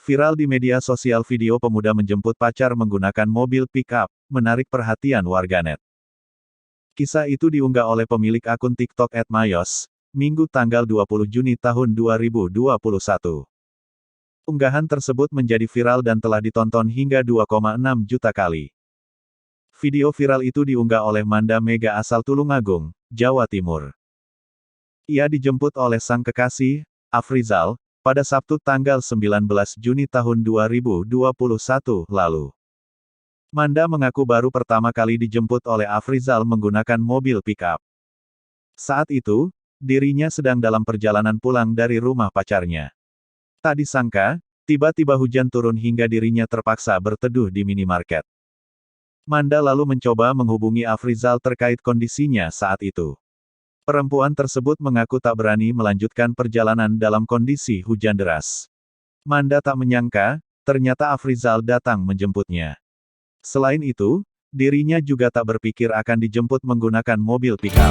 Viral di media sosial video pemuda menjemput pacar menggunakan mobil pick-up, menarik perhatian warganet. Kisah itu diunggah oleh pemilik akun TikTok @mayos, Minggu tanggal 20 Juni tahun 2021. Unggahan tersebut menjadi viral dan telah ditonton hingga 2,6 juta kali. Video viral itu diunggah oleh Manda Mega asal Tulungagung, Jawa Timur. Ia dijemput oleh sang kekasih, Afrizal, pada Sabtu tanggal 19 Juni tahun 2021 lalu. Manda mengaku baru pertama kali dijemput oleh Afrizal menggunakan mobil pick-up. Saat itu, dirinya sedang dalam perjalanan pulang dari rumah pacarnya. Tak disangka, tiba-tiba hujan turun hingga dirinya terpaksa berteduh di minimarket. Manda lalu mencoba menghubungi Afrizal terkait kondisinya saat itu. Perempuan tersebut mengaku tak berani melanjutkan perjalanan dalam kondisi hujan deras. Manda tak menyangka, ternyata Afrizal datang menjemputnya. Selain itu, dirinya juga tak berpikir akan dijemput menggunakan mobil pick-up.